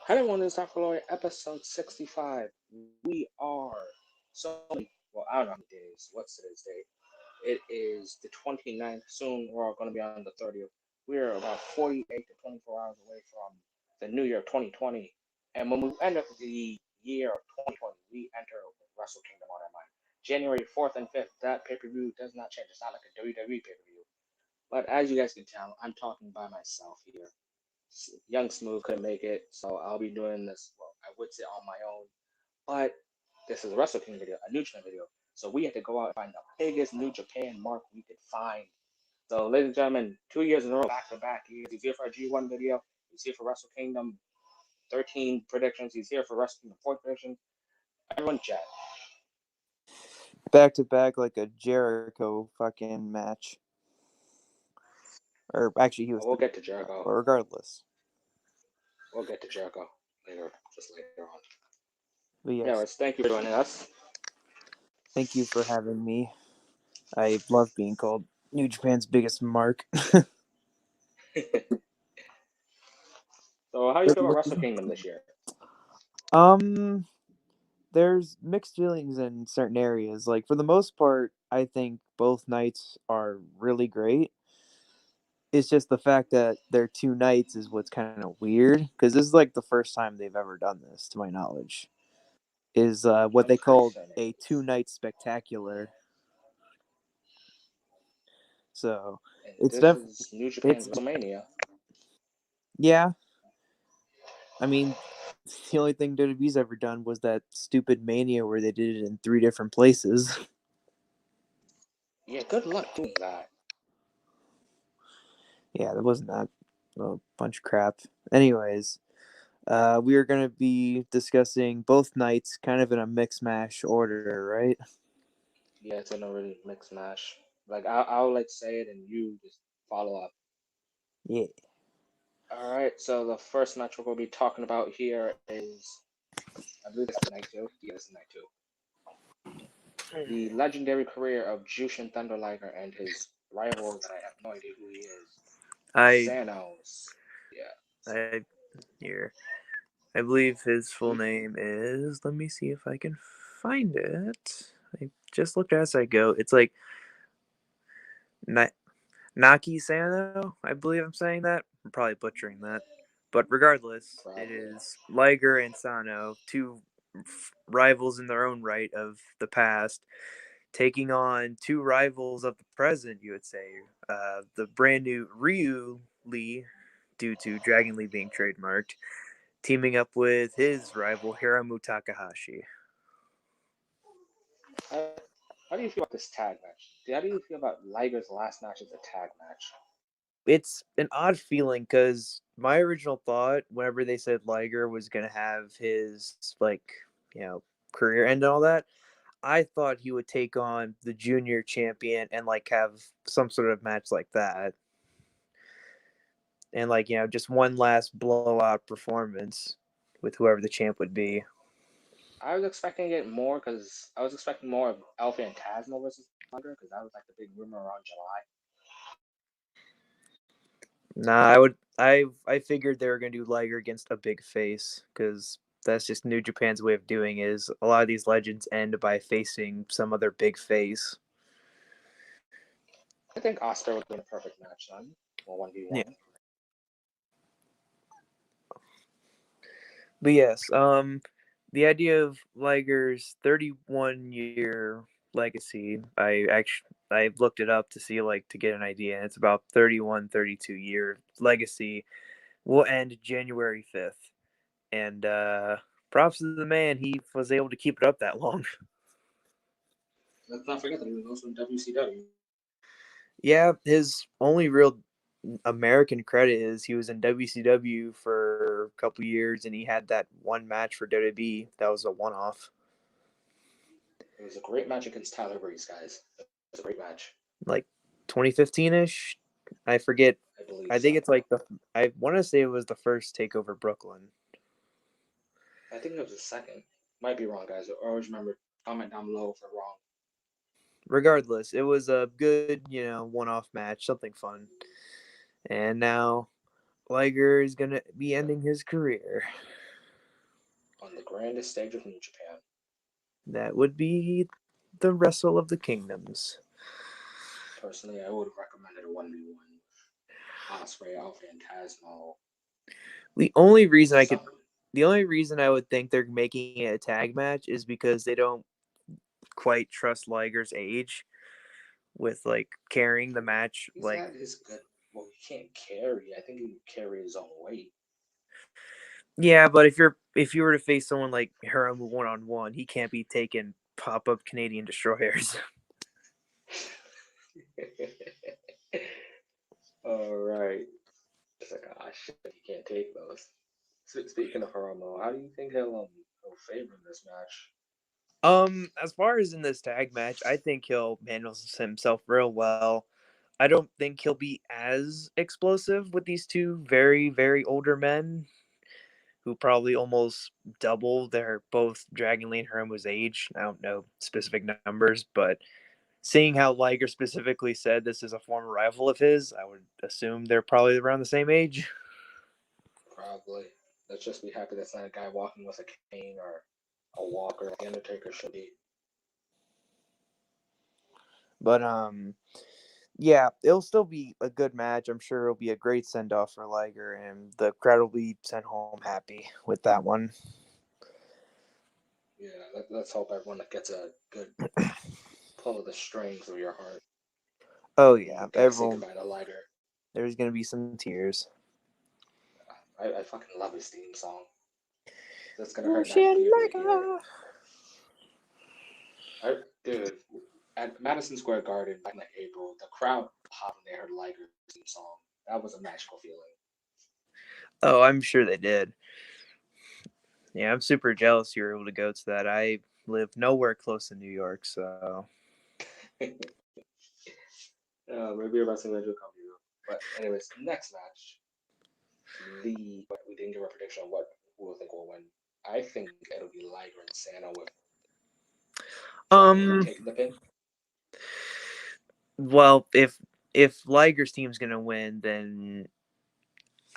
Hi everyone, this is Dr. Lloyd, episode 65. We are well, I don't know how many days. What's today's date? It is the 29th. Soon we're all going to be on the 30th. We are about 48 to 24 hours away from the new year of 2020. And when we end up the year of 2020, we enter with Wrestle Kingdom on our mind. January 4th and 5th, that pay per view does not change. It's not like a WWE pay per view. But as you guys can tell, I'm talking by myself here. Young Smooth couldn't make it, so I'll be doing this. Well, I would say on my own, but this is a Wrestle King video, a New Japan video. So we had to go out and find the biggest New Japan mark we could find. So, ladies and gentlemen, 2 years in a row, back to back years. He's here for a G1 video. He's here for Wrestle Kingdom 13 predictions. He's here for Wrestle Kingdom 4 predictions. Everyone, Jett. Back to back like a Jericho fucking match. Or actually, he was. We'll get to Jericho. But regardless. We'll get to Jericho later, just later on. But yes. Anyways, thank you for joining us. Thank you for having me. I love being called New Japan's biggest mark. So, how do you feel about Wrestle Kingdom this year? There's mixed feelings in certain areas. Like, for the most part, I think both nights are really great. It's just the fact that they're two nights is what's kind of weird, because this is like the first time they've ever done this, to my knowledge. Is what they call a 2-night spectacular. So it's definitely New Japan WrestleMania. Yeah, I mean, the only thing WWE's ever done was that stupid Mania where they did it in 3 different places. Yeah, good luck doing that. Yeah, that wasn't that a bunch of crap. Anyways, we are going to be discussing both nights kind of in a mix mash order, right? Yeah, it's in a really mix mash. Like, I'll like say it and you just follow up. Yeah. All right, so the first match we're going to be talking about here is, I believe this is night 2. Yeah, this is night 2. The legendary career of Jushin Thunder Liger and his rival that I have no idea who he is. Thanos. Yeah. I believe his full name is, let me see if I can find it. I just looked as I go. It's like Naki Sano, I believe I'm saying that. I'm probably butchering that. But regardless, it is Liger and Sano, two rivals in their own right of the past, taking on two rivals of the present, you would say. The brand new Ryu Lee, due to Dragon Lee being trademarked, teaming up with his rival Hiromu Takahashi. How do you feel about this tag match? How do you feel about Liger's last match as a tag match? It's an odd feeling because my original thought, whenever they said Liger was going to have his, career end and all that, I thought he would take on the junior champion and, have some sort of match like that. And, just one last blowout performance with whoever the champ would be. I was expecting it more because I was expecting more of El Phantasmo versus Liger because that was like the big rumor around July. Nah, I figured they were gonna do Liger against a big face because that's just New Japan's way of doing it, is a lot of these legends end by facing some other big face. I think Oscar would win a perfect match then. Well, 1v1. Yeah. But yes, the idea of Liger's 31-year legacy, I looked it up to see to get an idea, and it's about 32-year legacy will end January 5th. And props to the man, he was able to keep it up that long. Let's not forget that he was also in WCW. Yeah, his only real American credit is he was in WCW for a couple years, and he had that one match for WWE. That was a one-off. It was a great match against Tyler Breeze, guys. It was a great match. 2015-ish? I forget. I think so. it's I want to say it was the first TakeOver Brooklyn. I think it was the second. Might be wrong, guys. Always remember, comment down below if we're wrong. Regardless, it was a good, one-off match, something fun. And now Liger is going to be ending his career. grandest stage of New Japan. That would be the Wrestle of the Kingdoms. Personally, I would recommend it a 1v1. Osprey, Alpha Phantasmo, The only reason I could, something. the only reason I would think they're making it a tag match is because they don't quite trust Liger's age with like carrying the match. He's Like, at his good. Well, he can't carry. I think he can carry his own weight. yeah, but if you were to face someone like Hiromu 1-on-1, he can't be taking pop up Canadian destroyers. All right. It's like, ah, shit, he can't take those. Speaking of Hiromu, how do you think he'll favor this match? As far as in this tag match, I think he'll handle himself real well. I don't think he'll be as explosive with these two very, very older men who probably almost double their both Dragon Lee and Hiromu's age. I don't know specific numbers, but seeing how Liger specifically said this is a former rival of his, I would assume they're probably around the same age. Probably. Let's just be happy that's not a guy walking with a cane or a walker like the Undertaker should be. But yeah, it'll still be a good match. I'm sure it'll be a great send off for Liger, and the crowd will be sent home happy with that one. Yeah, let's hope everyone gets a good pull of the strings of your heart Oh when yeah, you gotta say everyone. goodbye to Liger. There's gonna be some tears. I fucking love his theme song. That's gonna hurt not to be able to hear it. Liger. Dude, at Madison Square Garden back in like April, the crowd popped when they heard Liger's theme song. That was a magical feeling. Oh, I'm sure they did. Yeah, I'm super jealous you were able to go to that. I live nowhere close to New York, so Maybe a wrestling match will come to you. But anyways, next match, we didn't give a prediction on what who we think will win. I think it'll be Liger and Santa with Dragon Lee taking the pin. well, if Liger's team's gonna win, then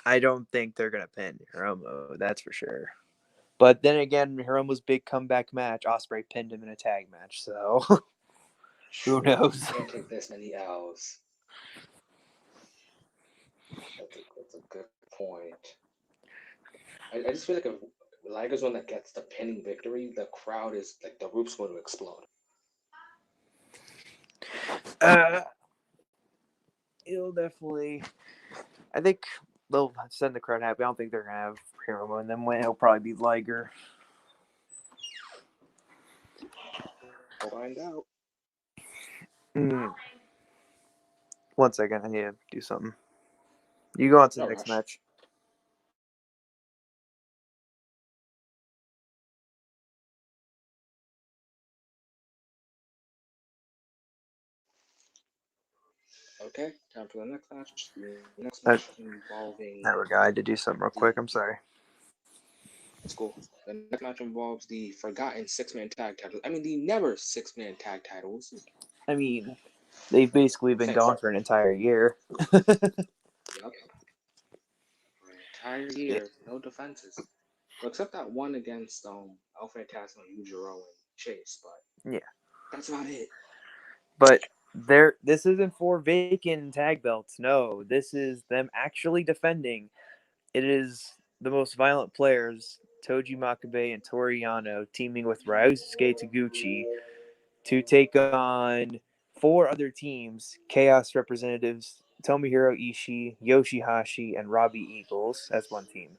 I don't think they're gonna pin Hiromu. That's for sure. But then again, Hiromu's big comeback match, Osprey pinned him in a tag match, so who True, he knows? can't take this many L's. That's a good point. I just feel like if Liger's one that gets the pinning victory, the crowd is like the roof's going to explode. Uh, it'll definitely. I think they'll send the crowd happy. I don't think they're gonna have Hiromu and then win. It'll probably be Liger. We'll find out. Mm. One second, I need to do something. You go on to the No next rush. match. Okay, time for the next match. The next Uh, match involving there we go. I had to do something real quick. the I'm sorry. It's cool. The next match involves the forgotten six-man tag titles. I mean, the never six-man tag titles. I mean, they've basically been Thanks. gone for an entire year. Yep. For an entire Yeah. year, no defenses. Well, except that one against Alpha Phantasmo, Yujiro, and Chase, but Yeah. that's about it. But this isn't for vacant tag belts. No, this is them actually defending. It is the most violent players, Toji Makabe and Toriano, teaming with Ryusuke Taguchi to take on four other teams: Chaos representatives Tomohiro Ishii, Yoshihashi, and Robbie Eagles as one team.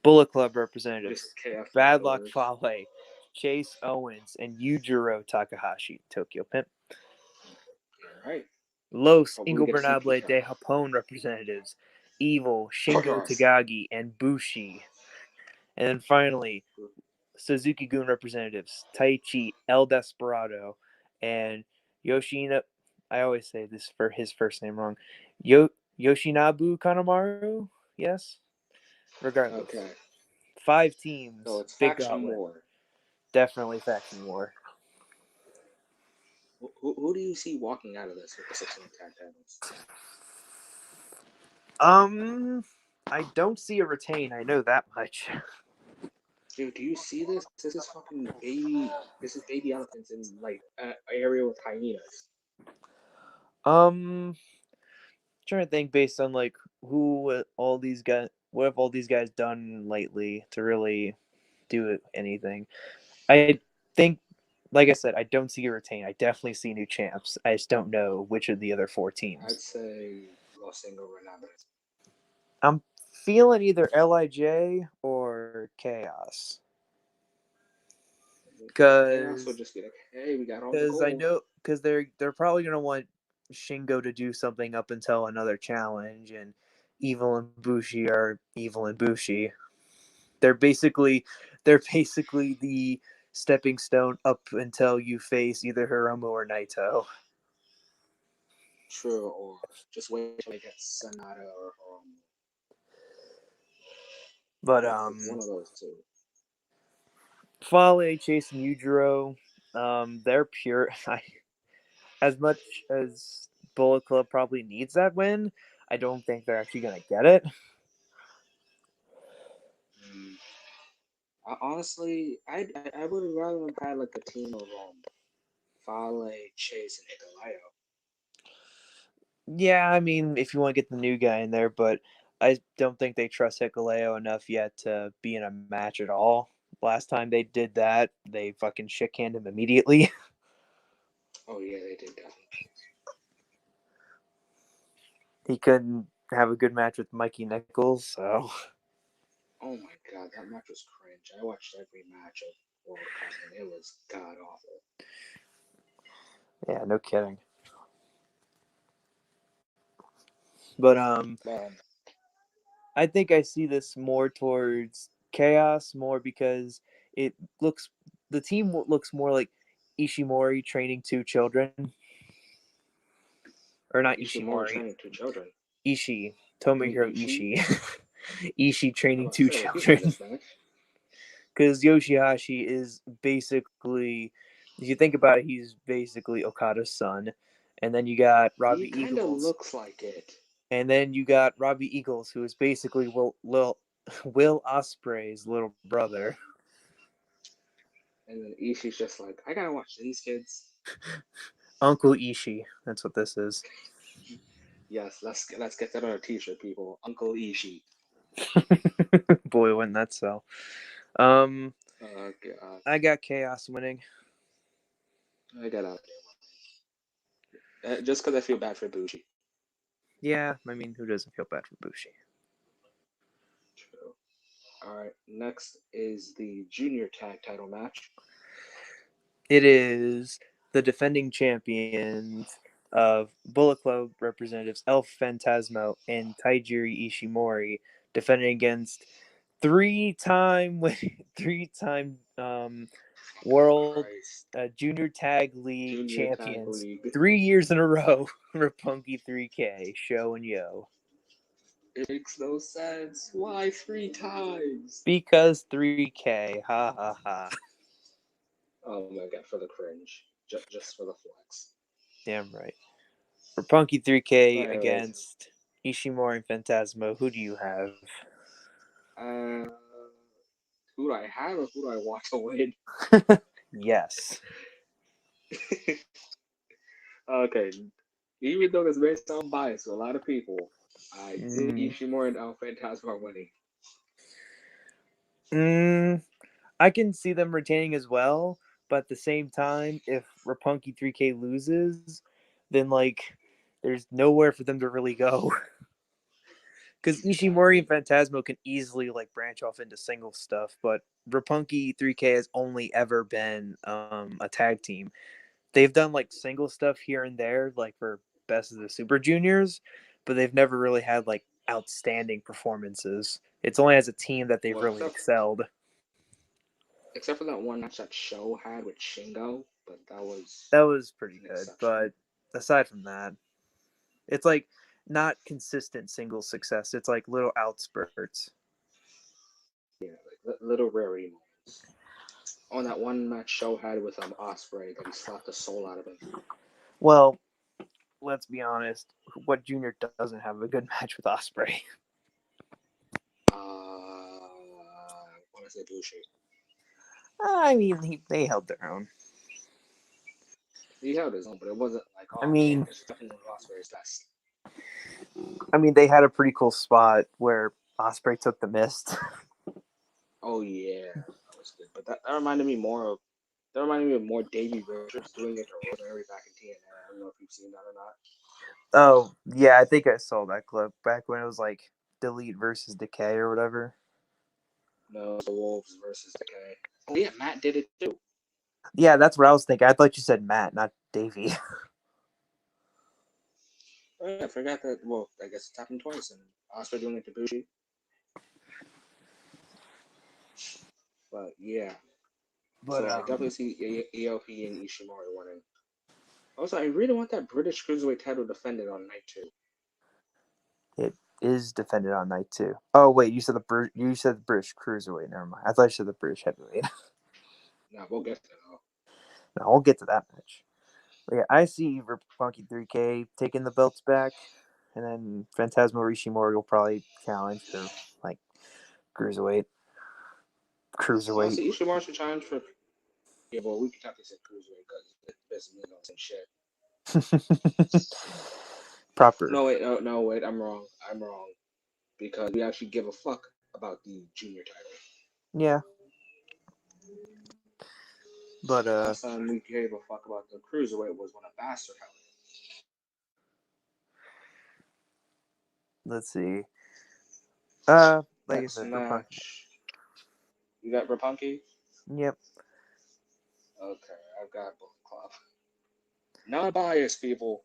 Bullet Club Just representatives KF Bad Luck leftovers. Fale, Chase Owens, and Yujiro Takahashi, Tokyo Pimp. All right. Los Hopefully we get a sneak Ingobernable peek. de Japón representatives Evil, Shingo Yes. Tagagi, and Bushi. And then finally, Suzuki Gun representatives Taichi, El Desperado, and Yoshina. I always say this for his first name wrong. Yoshinabu Kanemaru? Yes? Regardless. Okay. 5 So teams, it's Big faction Gauntlet. war. Definitely faction war. Who do you see walking out of this with the six-man tag titles? Um, I don't see a retain. I know that much. Dude, do you see this? This is fucking baby. This is baby elephants in like an area with hyenas. Um, trying to think based on like who all these guys, what have all these guys done lately to really do anything. I think, like I said, I don't see a retain. I definitely see new champs. I just don't know which of the other four I'd teams. say Los Ingobernables. I'm feeling either Lij or Chaos, Chaos would because just be like, hey, we got all the because I gold. know because they're probably gonna want Shingo to do something up until another challenge, and Evil and Bushi are Evil and Bushi. They're basically the stepping stone up until you face either Hiromu or Naito. True, or just wait till they get Sonata or But one of those two. Fale, Chase, and Yujiro, they're pure. As much as Bullet Club probably needs that win, I don't think they're actually gonna get it. Mm. Honestly, I would rather have had like a team of Fale, Chase, and Hikaleo. Yeah, I mean, if you want to get the new guy in there, but I don't think they trust Hikaleo enough yet to be in a match at all. Last time they did that, they fucking shit canned him immediately. Oh yeah, they did definitely. He couldn't have a good match with Mikey Nichols, so Oh my god, that match was cringe. I watched every match of World Cup and it was god awful. yeah, no kidding. But I think I see this more towards chaos more because it looks the team looks more like Ishimori training two children, or not Ishimori Ishimori, training two children. Ishii, You mean Tomohiro Ishii? Ishii, Ishii I training was about to two say like he's not children. Hispanic. Because Yoshihashi is basically, if you think about it, he's basically Okada's son, and then you got He Robbie kind of Eagles, looks like it. and then you got Robbie Eagles, who is basically Will Ospreay's little brother. And then Ishii's just like, I gotta watch these kids. Uncle Ishii. That's what this is. Yes, let's get that on a t-shirt, people. Uncle Ishii. Boy, wouldn't that sell? Um, Oh god, I got Chaos winning. I got out there. Just because I feel bad for Bushi. Yeah, I mean, who doesn't feel bad for Bushi? True. All right, next is the junior tag title match. It is the defending champions of Bullet Club representatives Elf Phantasmo and Taijiri Ishimori defending against three-time three-time Fucking world Christ. junior tag league Junior tag champions league. 3 years in a row, Roppongi 3K, Show and Yo. It makes no sense. Why three times? Because 3K, ha ha ha. Oh my god, for the cringe. Just for the flex. Damn right. Roppongi 3K But anyways, against Ishimori and Phantasmo. Who do you have? uh, who do I have or who do I want to win? Yes. Okay, even though this may sound biased to a lot of people, I think Mm, Ishimori and El Phantasmo are winning. mm, I can see them retaining as well, but at the same time, if Roppongi 3K loses, then like there's nowhere for them to really go. Because Ishimori and Exactly. Phantasmo can easily like branch off into single stuff, but Roppongi 3K has only ever been a tag team. They've done like single stuff here and there, like for Best of the Super Juniors, but they've never really had like outstanding performances. It's only as a team that they've Well, really excelled. except for that one match that Show had with Shingo, but that was That was pretty an good, exception. but aside from that, it's like not consistent single success. It's like little outspurts. Yeah, like little rarity moments. On that one match Show had with Osprey that he slapped the soul out of him. Well, let's be honest. What junior doesn't have a good match with Osprey? I want to say Bushi. I mean, they held their own. He held his own, but it wasn't like, I oh man, mean, this was definitely Osprey's best. they had a pretty cool spot where Osprey took the mist. Oh yeah, that was good. But that reminded me more of Davey Richards doing it to Rosemary back in TNA. I don't know if you've seen that or not. Oh yeah, I think I saw that clip back when it was like Delete versus Decay or whatever. No, the Wolves versus Decay. Oh yeah, Matt did it too. Yeah, that's what I was thinking. I thought you said Matt, not Davey. Oh yeah, I forgot that. Well, I guess it's happened twice, and Osprey doing it to Bushi. But yeah, But so I definitely see ELP and Ishimori winning. Also, I really want that British Cruiserweight title defended on night 2. it is defended on night 2. Oh wait, you said the British Cruiserweight. Never mind. I thought you said the British Heavyweight. Now we'll get to that. No, we'll get to that match. But yeah, I see Roppongi 3K taking the belts back, and then Phantasmo Ishimori will probably challenge for like cruiserweight. Oh, Cruiserweight. see, Ishimori should challenge for. Yeah, well, we could definitely say Cruiserweight because it's basically on the same shit. Proper. No, wait, no, wait, I'm wrong. Because we actually give a fuck about the junior title. Yeah. But Last time we gave a fuck about the Cruiserweight was when a bastard held it. let's see. Like I Next said, Roppongi. match. You got Roppongi? Yep. Okay, I've got Bullet Club. Not biased, people.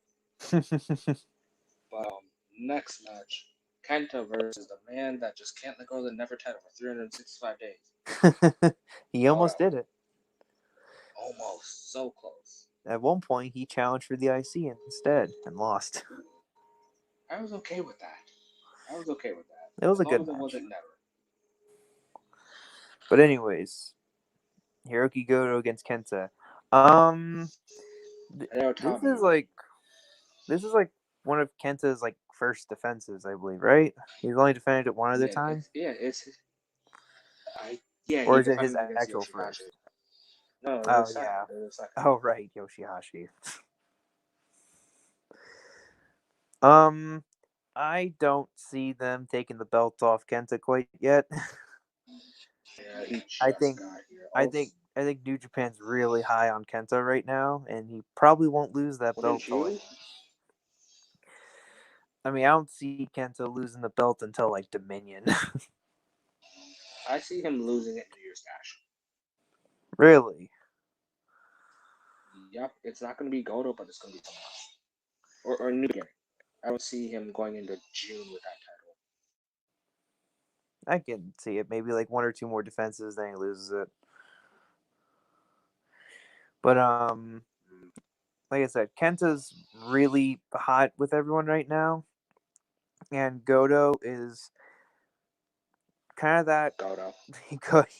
But next match, Kenta versus the man that just can't let go of the Never title for 365 days. He almost Goto. did it. Almost. So close. At one point, he challenged for the IC instead and lost. I was okay with that. It was As a long good as it match. wasn't Never. But anyways, Hiroki Goto against Kenta. Um, I know this Tommy. is like one of Kenta's like first defenses, I believe, right? He's only defended it one other time, It's I yeah, or he is it his defended against actual Yoshihashi. first? No, it Oh was second. yeah. It was second. Oh right, Yoshihashi. Um, I don't see them taking the belt off Kenta quite yet. Yeah, he I just think, got here. I Also, think, I think New Japan's really high on Kenta right now, and he probably won't lose that belt wouldn't till like. you? I mean, I don't see Kenta losing the belt until like Dominion. I see him losing it New Year's Dash. Really? Yep, it's not going to be Goto, but it's going to be someone else. Or New Beginning. I don't see him going into June with that title. I can see it. Maybe like one or two more defenses, then he loses it. But Mm, like I said, Kenta's really hot with everyone right now, and Goto is kind of that. Goto.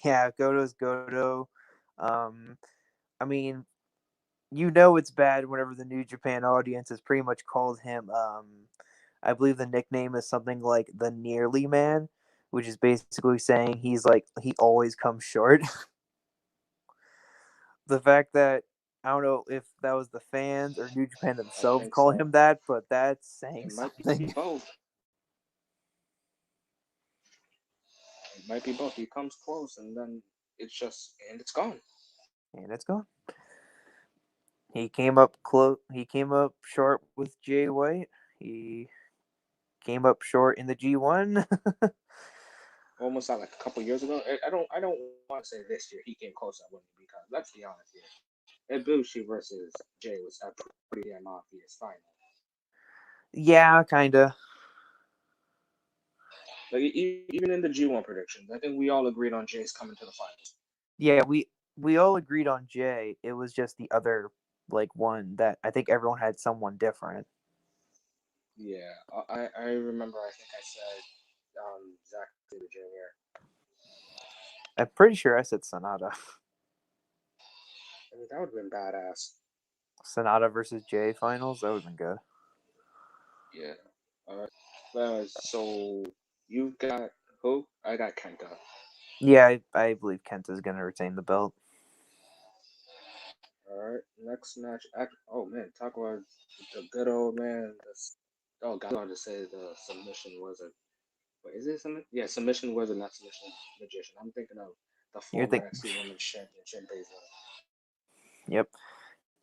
Yeah, Goto's Goto. Um, I mean, you know it's bad whenever the New Japan audience has pretty much called him. I believe the nickname is something like the Nearly Man, which is basically saying he's like he always comes short. The fact that I don't know if that was the fans or New Japan I themselves think call so. him that, but that's saying It might be something. both. It might be both. He comes close, and then it's gone. And it's gone. He came up close. He came up short with Jay White. He came up short in the G1. Almost like a couple years ago. I don't want to say this year he came close at winning because let's be honest here. Ibushi versus Jay was a pretty damn obvious final. Yeah, kinda. Like even in the G1 predictions, I think we all agreed on Jay's coming to the finals. Yeah, we all agreed on Jay. It was just the other like one that I think everyone had someone different. Yeah, I remember. I think I said Zack Sabre Jr. I'm pretty sure I said Sonata. I mean, that would have been badass. Sonata versus Jay finals. That would have been good. Yeah. All right. So you got who? I got Kenta. Yeah, I believe Kenta's gonna retain the belt. right, next match. Oh man, talk about the good old man. Oh God, I was about to say the submission wizard. Wait, is it submission? Yeah, submission wizard, not submission magician. I'm thinking of the You're former thinking, NXT Women's Championship Baszler. yep.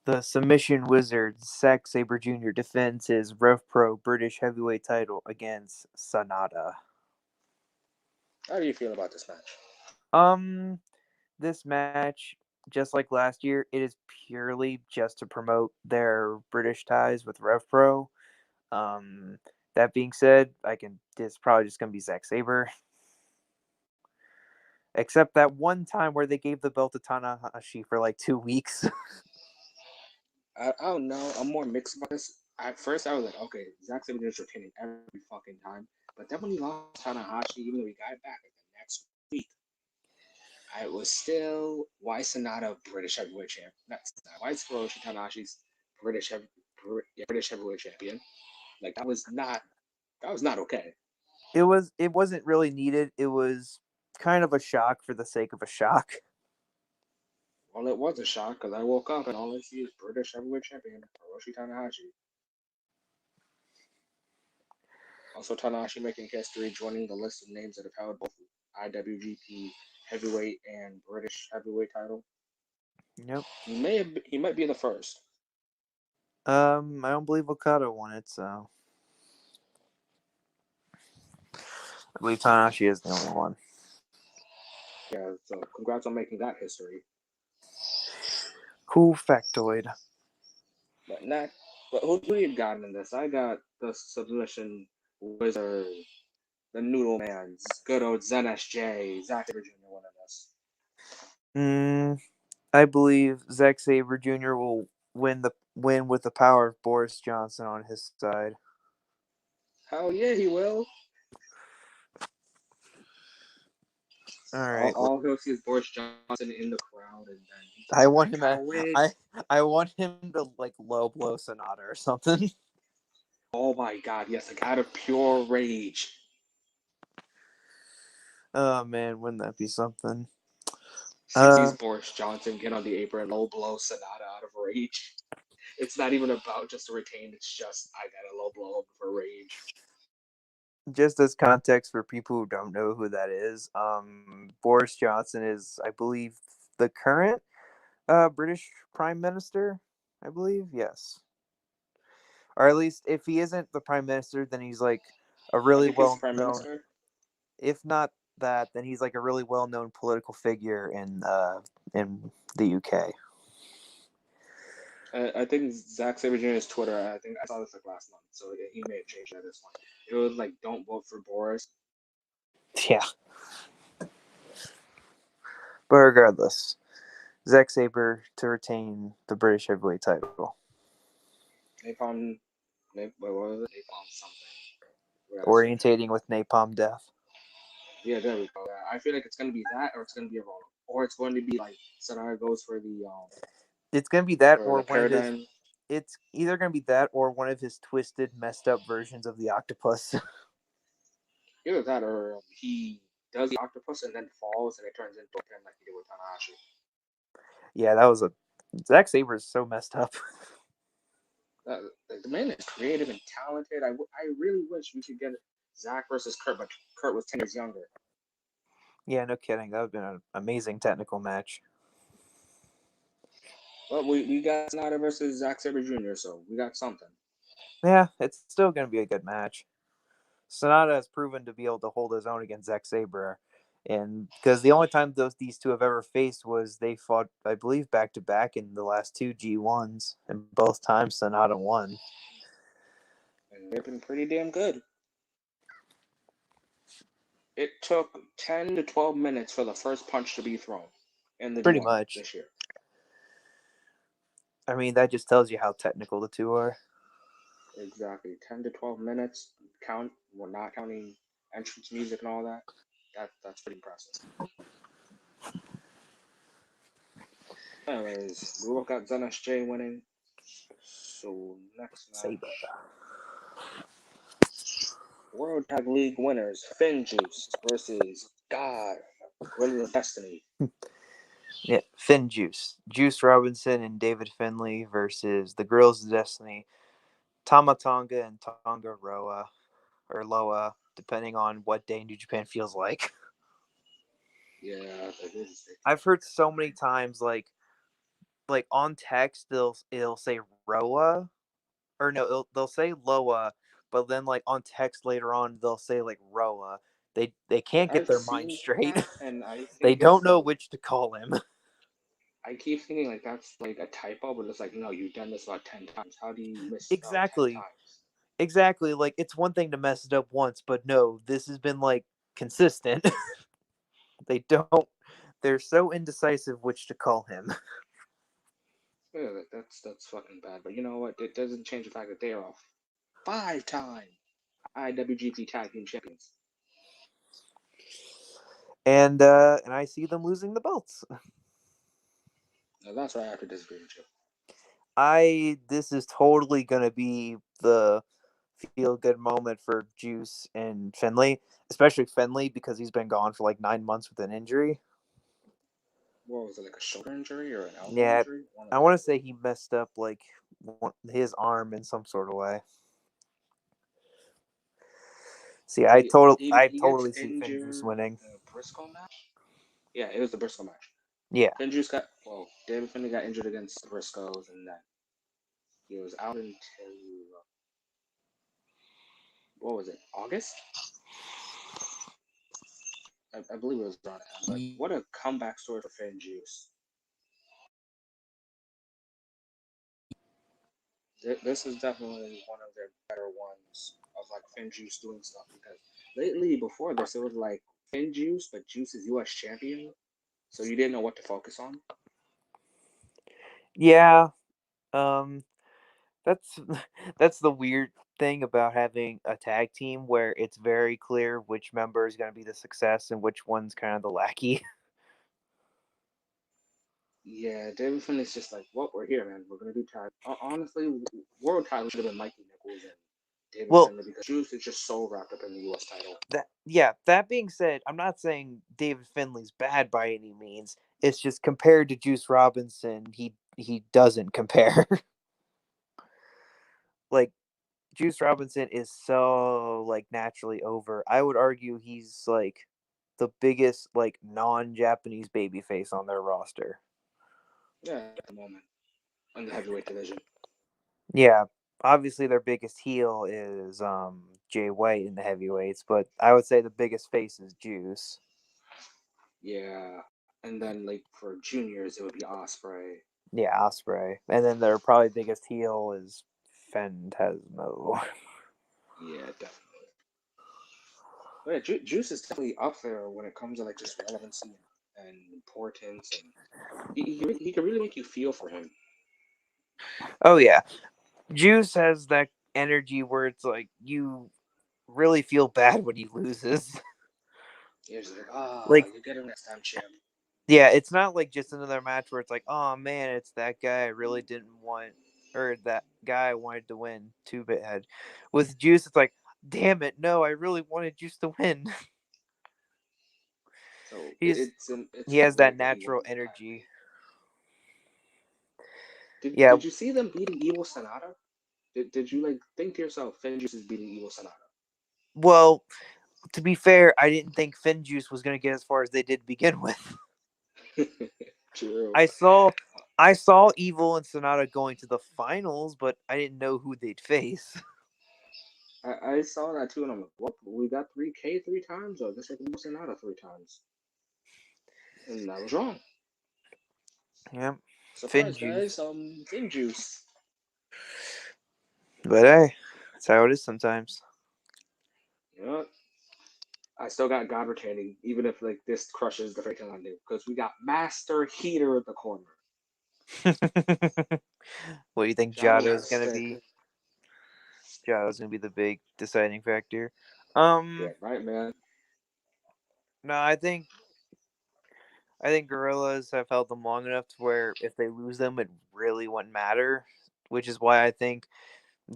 The submission wizard, Zack Sabre Jr., defends his Rev Pro British Heavyweight title against Sanada. How do you feel about this match? Um, this match, just like last year, it is purely just to promote their British ties with Rev Pro. Um, that being said, it's probably just gonna be Zack Sabre. Except that one time where they gave the belt to Tanahashi for like 2 weeks. I don't know. I'm more mixed about this. At first, I was like, okay, Zack Sabre is retaining every fucking time. But then when he lost Tanahashi, even though he got it back like the next week, I was still why Sonata British heavyweight champion? Not Sonata. Why is Hiroshi Tanahashi's British heavyweight champion? Like that was not okay. It wasn't really needed. It was kind of a shock for the sake of a shock. Well, it was a shock because I woke up and all I see is British heavyweight champion Hiroshi Tanahashi. Also, Tanahashi making history, joining the list of names that have held both IWGP heavyweight and British heavyweight title. Yep. He might be the first. I don't believe Okada won it, so I believe Tanahashi is the only one. Yeah, so congrats on making that history. Cool factoid. But next, but who do you got in this? I got the submission wizard, the Noodle Man, good old Zen SJ, Zack Sabre Jr. winning this. Mm, I believe Zack Sabre Jr. will win with the power of Boris Johnson on his side. Hell yeah, he will. All All, right. all he'll see is Boris Johnson in the crowd, and then he's I just want like, him I at, win. I want him to like low blow Sonata or something. Oh my god, yes, like out of pure rage. Oh man, wouldn't that be something? Sees Boris Johnson get on the apron, low blow Sonata out of rage. It's not even about just a retain, it's just I got a low blow him for rage. Just as context for people who don't know who that is, Boris Johnson is, I believe, the current British Prime Minister. I believe, yes, or at least if he isn't the Prime Minister, then he's like a I really think he's well Prime known. Minister. If not that, then he's like a really well known political figure in the UK. I think Zack Sabre Jr.'s Twitter. I think I saw this like last month, so he may have changed at this one. It was like, "Don't vote for Boris." Yeah, but regardless, Zack Sabre to retain the British Heavyweight title. Napalm, what was it? Napalm something. Orientating with Napalm Death. Yeah, there we go. I feel like it's gonna be that, or it's gonna be a roll, or it's going to be like Sonata goes It's gonna be that for or the one of his. paradigm. It's either gonna be that or one of his twisted, messed up versions of the octopus. Either that, or he does the octopus and then falls, and it turns into a pin like he did with Tanahashi. Yeah, that was a. Zack Sabre is so messed up. The man is creative and talented. I really wish we could get Zach versus Kurt, but Kurt was 10 years younger. Yeah, no kidding. That would have been an amazing technical match. But we got Sonata versus Zack Sabre Jr., so we got something. Yeah, it's still gonna be a good match. Sonata has proven to be able to hold his own against Zack Sabre, and because the only time these two have ever faced was they fought, I believe, back to back in the last two G1s, and both times Sonata won. And they've been pretty damn good. It took 10 to 12 minutes for the first punch to be thrown in the Pretty G1 much. this year. I mean, that just tells you how technical the two are. Exactly. 10 to 12 minutes. We're not counting entrance music and all that. That's pretty impressive. Anyways, we both got Zen SJ winning. So next Sabre. match. World Tag League winners Finn Juice versus God, Gorilla of Destiny. Yeah, Finn Juice. Juice Robinson and David Finlay versus the Girls of Destiny, Tama Tonga and Tonga Roa, or Loa, depending on what day New Japan feels like. Yeah, that is I've heard so many times like on text it'll say Roa, or no, they'll say Loa, but then like on text later on they'll say like Roa. They can't get I've their mind seen straight. that, and I They think don't it's know like which to call him. I keep thinking like that's like a typo, but it's like no, you've done this about 10 times. How do you misspell ten Exactly. times? Exactly. Like it's one thing to mess it up once, but no, this has been like consistent. They don't. They're so indecisive which to call him. Yeah, that's fucking bad. But you know what? It doesn't change the fact that they are 5-time IWGP Tag Team Champions. And I see them losing the belts. Now that's why I have to disagree with you. I This is totally gonna be the feel good moment for Juice and Finley, especially Finley because he's been gone for like 9 months with an injury. What was it, like a shoulder injury or an elbow Yeah, injury? One of I the want to two. say he messed up like his arm in some sort of way. See, I He gets totally see Finn Juice injured winning. in a Briscoe match. Yeah, it was the Briscoe match. Yeah, David Finley got injured against the Briscoes, and then he was out until what was it, August? I believe it was around then. But what a comeback story for Finn Juice. This is definitely one of their better ones of like Finn Juice doing stuff because lately before this it was like Finn Juice, but Juice is U.S. champion, so you didn't know what to focus on. yeah. Um, that's that's the weird thing about having a tag team where it's very clear which member is going to be the success and which one's kind of the lackey. Yeah, David Finley's just like, well, we're here, man. We're gonna do tag. Honestly, world title should have been Mikey Nichols and David Well, Finley because Juice is just so wrapped up in the U.S. title. that being said, I'm not saying David Finley's bad by any means. It's just compared to Juice Robinson, he doesn't compare. Like Juice Robinson is so like naturally over. I would argue he's like the biggest like non-Japanese babyface on their roster. Yeah, at the moment in the heavyweight division. Yeah, obviously their biggest heel is Jay White in the heavyweights, but I would say the biggest face is Juice. Yeah, and then like for juniors, it would be Osprey. Yeah, Osprey, and then their probably biggest heel is Phantasmo. Yeah, definitely. But yeah, Juice is definitely up there when it comes to like just relevancy and importance, and he can really make you feel for him. Oh yeah, Juice has that energy where it's like you really feel bad when he loses. He's like, Like, you get him next time, champ. yeah, it's not like just another match where it's like, oh man, it's that guy I really didn't want, or that guy I wanted to win. Two bit head. With Juice, it's like, damn it, no, I really wanted Juice to win. So He's it's he has that great that he won natural the title. energy. Yeah, Did you see them beating Evil Sonata? Did you like think to yourself, Finn Juice is beating Evil Sonata? well, to be fair, I didn't think Finn Juice was going to get as far as they did to begin with. True. I saw I saw Evil and Sonata going to the finals, but I didn't know who they'd face. I saw that too, and I'm like, what? We got 3K 3 times, or this like Evil Sonata 3 times, and I was wrong. Yeah, Finn Surprise, guys! Juice. Finn Juice. But hey, that's how it is sometimes. You know what? I still got God retaining, even if like this crushes the freaking landing, because we got Master Heater at the corner. What do you think Jado with Jado's the gonna stick. be? Jado's gonna be the big deciding factor. Yeah, right, man. No, I think Gorillas have held them long enough to where if they lose them, it really wouldn't matter. Which is why I think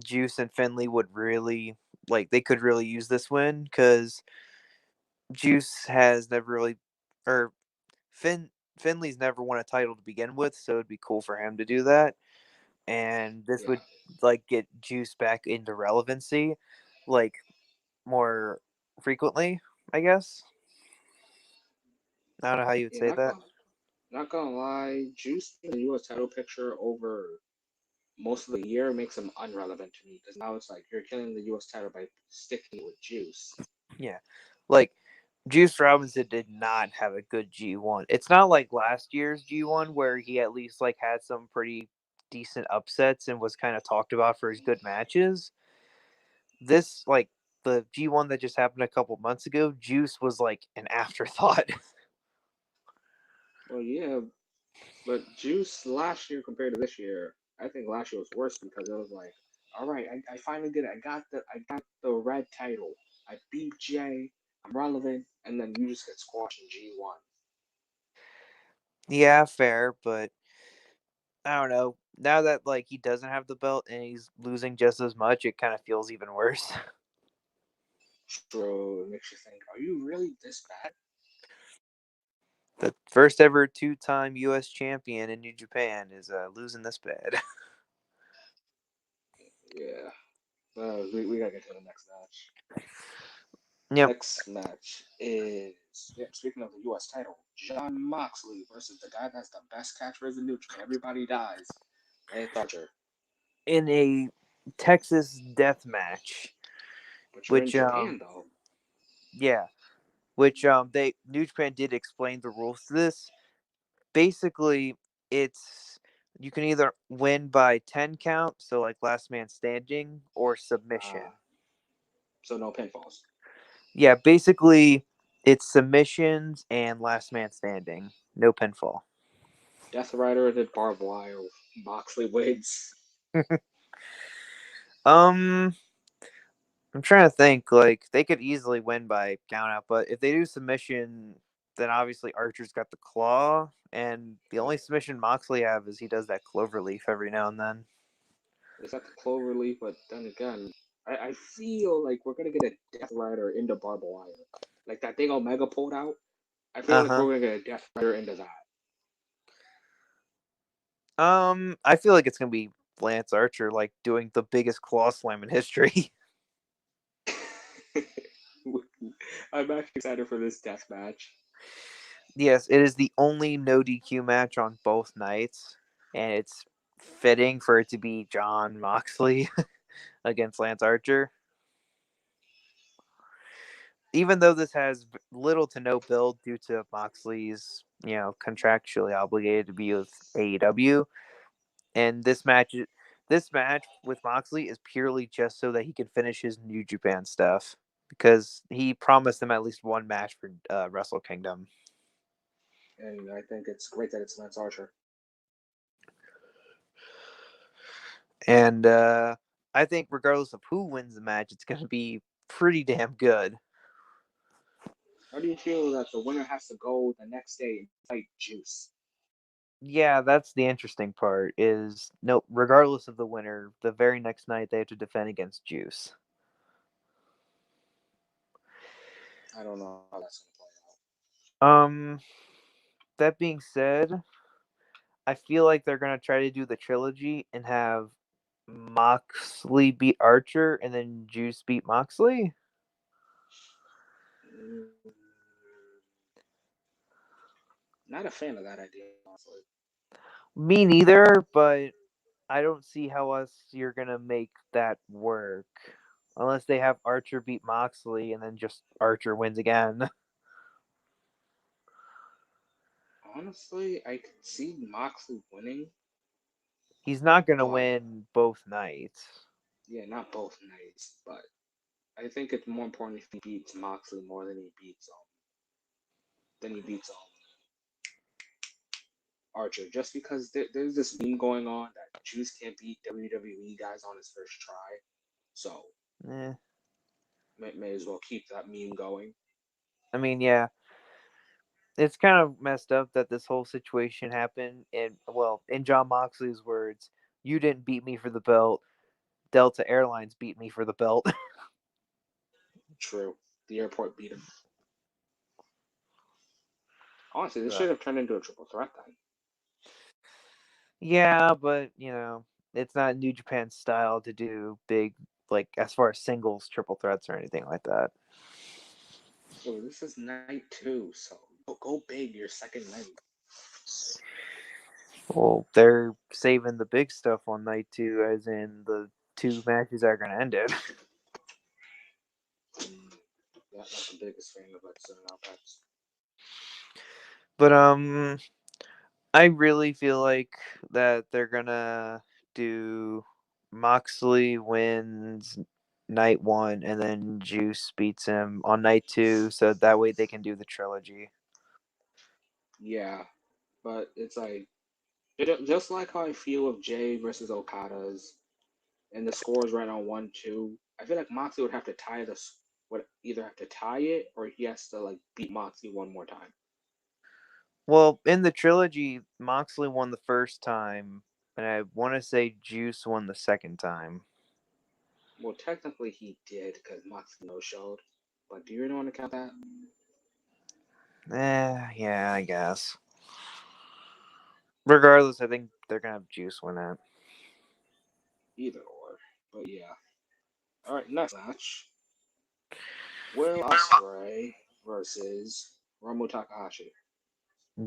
Juice and Finley would really like they could really use this win because Juice has never really or Finn Finley's never won a title to begin with, so it'd be cool for him to do that. And this Yeah, would like get Juice back into relevancy, like more frequently, I guess. I don't know how you would yeah. say that. Not gonna lie, Juice being in the U.S. title picture over most of the year makes him unrelevant to me because now it's like you're killing the U.S. title by sticking with Juice. Yeah. Like Juice Robinson did not have a good G1. It's not like last year's G1 where he at least like had some pretty decent upsets and was kind of talked about for his good matches. This like the G1 that just happened a couple months ago, Juice was like an afterthought. Well, yeah, but Juice last year compared to this year, I think last year was worse because it was like, all right, I finally did it. I got the red title. I beat Jay. I'm relevant, and then you just get squashed in G1. Yeah, fair, but I don't know. Now that like he doesn't have the belt and he's losing just as much, it kind of feels even worse. So it makes you think, are you really this bad? The first ever two-time U.S. champion in New Japan is losing this bad. Yeah. We gotta get to the next match. Yep. Next match is, yeah, speaking of the U.S. title, John Moxley versus the guy that's the best catchphrase in New Japan. Everybody dies. Lance Archer. In a Texas death match, But you're in which Japan though. yeah, which they New Japan did explain the rules to this. Basically, it's you can either win by 10 count, so like last man standing, or Uh, submission. so no pinfalls. Yeah, basically it's submissions and last man standing, no pinfall. Death Rider did barbed wire. Moxley wins. um I'm trying to think. Like they could easily win by count out, but if they do submission, then obviously Archer's got the claw, and the Yeah. only submission Moxley have is he does that clover leaf every now and then. Is that the clover leaf? But then again, I feel like we're gonna get a Death Rider into barbed wire. Like that thing Omega pulled out. I feel Uh like huh. we're gonna get a Death Rider into that. I feel like it's gonna be Lance Archer like doing the biggest claw slam in history. I'm actually excited for this death match. Yes, it is the only no DQ match on both nights, and it's fitting for it to be John Moxley against Lance Archer. Even though this has little to no build due to Moxley's, contractually obligated to be with AEW, and this match with Moxley is purely just so that he can finish his New Japan stuff because he promised them at least one match for Wrestle Kingdom. And I think it's great that it's Lance Archer. And I think regardless of who wins the match, it's going to be pretty damn good. How do you feel that the winner has to go the next day and fight Juice? Yeah, that's the interesting part. Is no, regardless of the winner, the very next night they have to defend against Juice. I don't know how that's gonna play out. Um, that being said, I feel like they're gonna try to do the trilogy and have Moxley beat Archer and then Juice beat Moxley. Mm, not a fan of that idea, honestly. Me neither, but I don't see how else you're gonna make that work unless they have Archer beat Moxley and then just Archer wins again. Honestly, I could see Moxley winning, He's not gonna but win both nights. yeah, not both nights. But I think it's more important if he beats Moxley more than he beats Archer, just because there's this meme going on that Juice can't beat WWE guys on his first try. So Eh. may as well keep that meme going. I mean, yeah, it's kind of messed up that this whole situation happened. And well, in John Moxley's words, "You didn't beat me for the belt. Delta Airlines beat me for the belt." True. The airport beat him. Honestly, this So, should have turned into a triple threat then. yeah, but it's not New Japan style to do big, like as far as singles triple threats or anything like that. Well, this is night two, so go big your second night. Well, they're saving the big stuff on night two, as in the two matches that are going to end it. Mm, not the biggest fan of like sending out packs. But I really feel like that they're gonna do Moxley wins night one and then Juice beats him on night two, so that way they can do the trilogy. Yeah, but it's like just like how I feel with Jay versus Okada's, and the score is right on 1-2. I feel like Moxley would have to tie this. Would either have to tie it or he has to like beat Moxley one more time. Well, in the trilogy, Moxley won the first time, and I want to say Juice won the second time. Well, technically he did because Moxley no showed. But do you really want to count that? Yeah, I guess. Regardless, I think they're gonna have Juice win it. Either or. But yeah. All right, next match: Will Ospreay versus Romu Takahashi.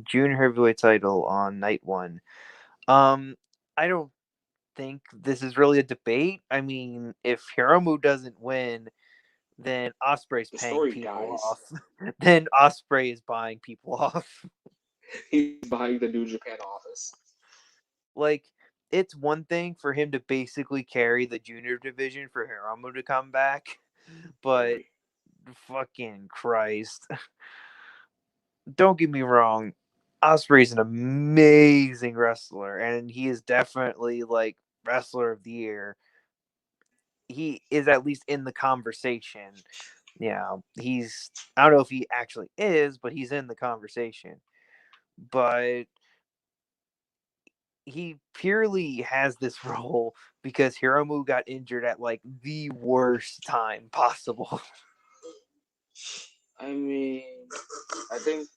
Junior heavyweight title on night one. Um, I don't think this is really a debate. I mean, if Hiromu doesn't win, then Osprey's The paying story people dies. off. Then Osprey is buying people off. He's behind the New Japan office. Like, it's one thing for him to basically carry the junior division for Hiromu to come back, but Very. fucking Christ. Don't get me wrong. Osprey's an amazing wrestler, and he is definitely like wrestler of the year. He is at least in the conversation. He's I don't know if he actually is, but he's in the conversation. But he purely has this role because Hiromu got injured at like the worst time possible. I mean, I think.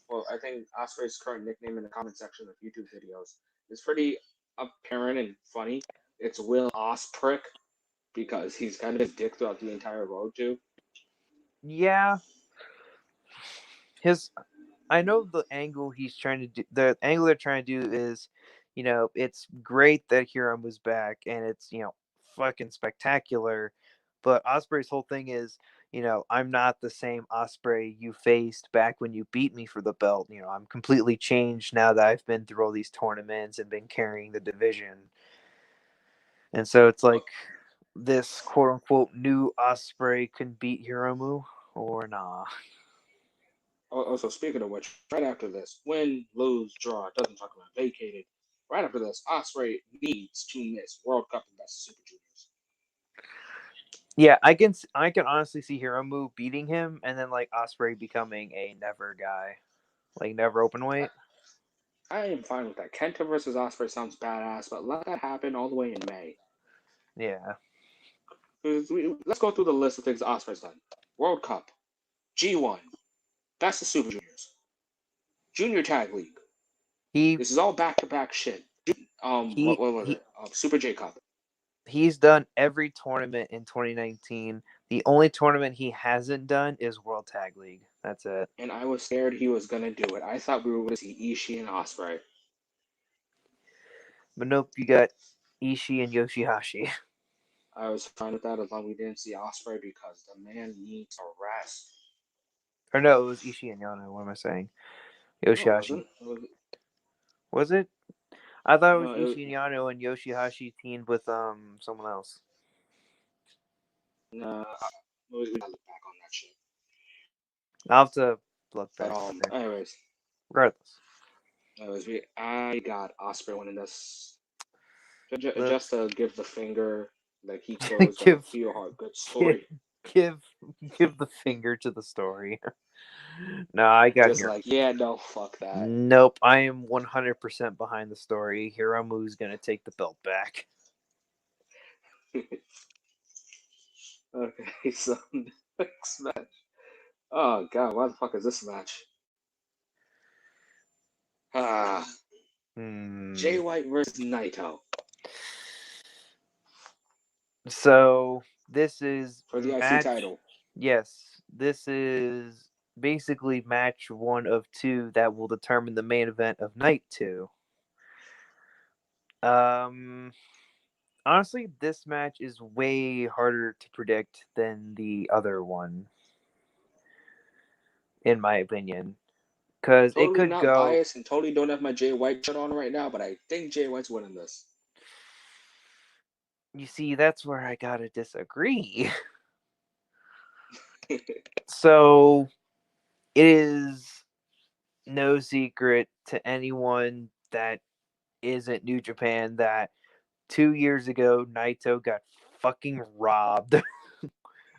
Well, I think Osprey's current nickname in the comment section of YouTube videos is pretty apparent and funny. It's Will Osprick because he's kind of a dick throughout the entire road too. Yeah, his I know the angle he's trying to do. The angle they're trying to do is, it's great that Hiram was back, and it's fucking spectacular. But Osprey's whole thing is, I'm not the same Osprey you faced back when you beat me for the belt. I'm completely changed now that I've been through all these tournaments and been carrying the division. And so it's Oh, like this quote unquote new Osprey can beat Hiromu or nah. also, speaking of which, right after this, win, lose, draw, doesn't talk about vacated. Right after this, Osprey needs to miss World Cup and Best of Super Juniors. Yeah, I can honestly see Hiromu beating him and then like Osprey becoming a never guy. Like never open I, weight. I am fine with that. Kenta versus Osprey sounds badass, but let that happen all the way in May. Yeah. Let's go through the list of things Osprey's done: World Cup, G1, Best of Super Juniors, Junior Tag League. He This is all back to back shit. he What was he it? Super J Cup. he's done every tournament in 2019. The only tournament he hasn't done is World Tag League. That's it. And I was scared he was gonna do it. I thought we were gonna see Ishii and Osprey. But nope, you got Ishii and Yoshihashi. I was fine with that as long as we didn't see Osprey because the man needs a rest. Or no, it was Ishii and Yano. What am I saying? No, it Yoshihashi. wasn't. It was, Was it? I thought it was no, Ishii and Yano and Yoshihashi teamed with someone else. nah, we gotta look back on that shit. I'll have to look But back later. Regardless. I got Osprey winning this Look, just to give the finger like he closed out a give feel hard good give story. give give the finger to the story. No, I got Just here. like yeah, no, fuck that. Nope, I am 100% behind the story. Hiromu's gonna take the belt back. Okay, so next match. Oh god, why the fuck is this match? Ah, Jay Hmm. White versus Naito So this is for the IC match. title. Yes, this is basically match one of two that will determine the main event of night two. Um, Honestly, this match is way harder to predict than the other one, in my opinion, because it Totally could not go. biased and totally don't have my Jay White shirt on right now, but I think Jay White's winning this. You see, that's where I gotta disagree. So it is no secret to anyone that isn't New Japan that 2 years ago Naito got fucking robbed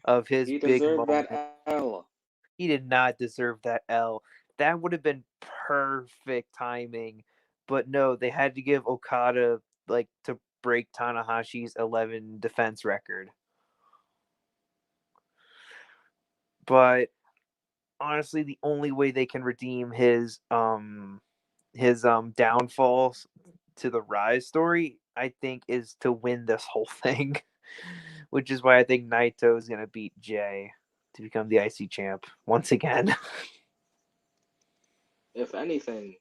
of his He big deserved moment. that L. He did not deserve that L. That would have been perfect timing. But no, they had to give Okada like to break Tanahashi's 11 defense record. But honestly, the only way they can redeem his downfalls to the rise story, I think, is to win this whole thing. Which is why I think Naito is gonna beat Jay to become the IC champ once again. If anything,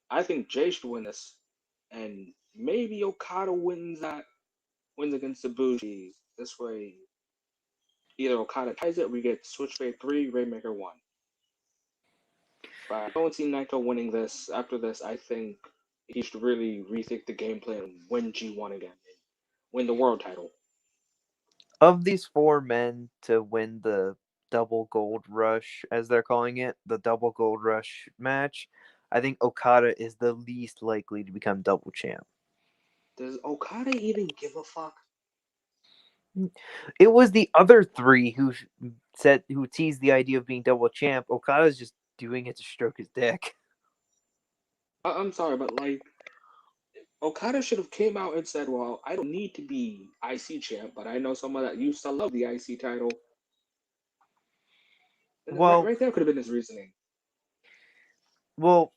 I think Jay should win this, and maybe Okada wins against Ibushi. This way, either Okada ties it, we get Switchblade 3, Rainmaker 1. But I don't see Naito winning this. After this, I think he should really rethink the game plan and win G1 again. Win the world title. Of these four men to win the double gold rush, as they're calling it, the double gold rush match, I think Okada is the least likely to become double champ. Does Okada even give a fuck? It was the other three who teased the idea of being double champ. Okada's just doing it to stroke his dick. I'm sorry, but like Okada should have came out and said, "Well, I don't need to be IC champ, but I know someone that used to love the IC title." And then Well, right there could have been his reasoning.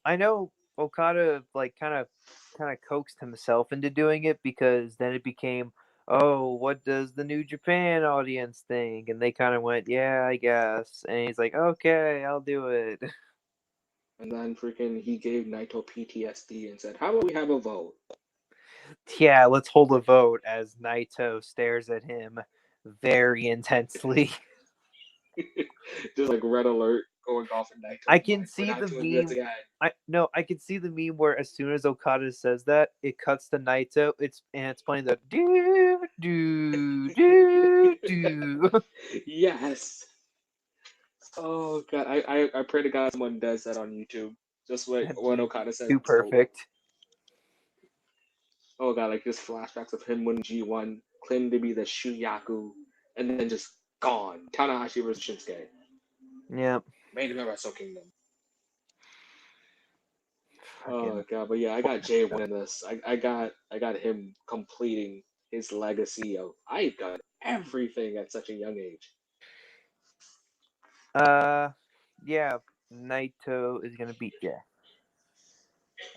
I know Okada like kind of coaxed himself into doing it because then it became, oh, what does the New Japan audience think? And they kind of went, yeah, I guess. And he's like, okay, I'll do it. And then freaking he gave Naito PTSD and said, "How about we have a vote?" Yeah, let's hold a vote as Naito stares at him very intensely. Just like red alert going off in I Naito's can mind. We're see not the doing this meme. again. I can see the meme where as soon as Okada says that, it cuts to Naito. It's playing the do do do do. Yes. Oh god, I pray to God someone does that on YouTube. Just like That'd when be Okada says too vote. perfect. Oh god, like just flashbacks of him winning G1, claiming to be the Shuyaku, and then just gone. Tanahashi versus Shinsuke. Yeah, Main event Wrestle Kingdom. Oh fucking. god, but yeah, I got Jay winning this. I got him completing his legacy of I've done everything at such a young age. Uh, yeah, Naito is gonna beat Jay.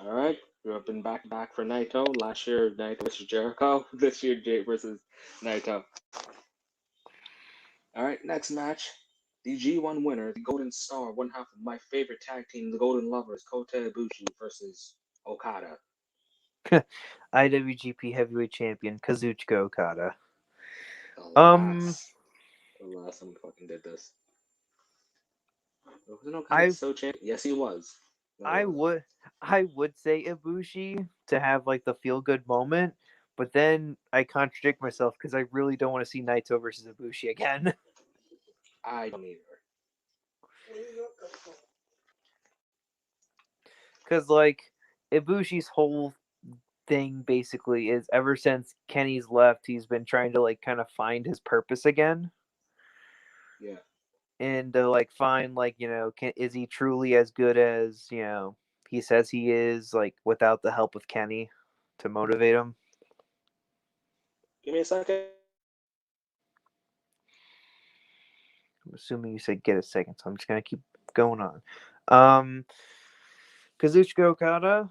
Alright, we're up and back for Naito. Last year Naito versus Jericho. This year Jay versus Naito. Alright, next match. The G1 winner, the Golden Star, one half of my favorite tag team, the Golden Lovers, Kota Ibushi versus Okada. IWGP Heavyweight Champion Kazuchika Okada. Um, Alas, alas, someone fucking did this. Wasn't Okada I so champ? Yes, he was. No, he I wasn't. would I would say Ibushi to have like the feel good moment, but then I contradict myself because I really don't want to see Naito versus Ibushi again. I don't either. Because like Ibushi's whole thing basically is ever since Kenny's left, he's been trying to like kind of find his purpose again Yeah. and to like find like is he truly as good as he says he is like without the help of Kenny to motivate him. Give me a second. I'm assuming you said get a second, so I'm just gonna keep going on. Um, Kazuchika Okada,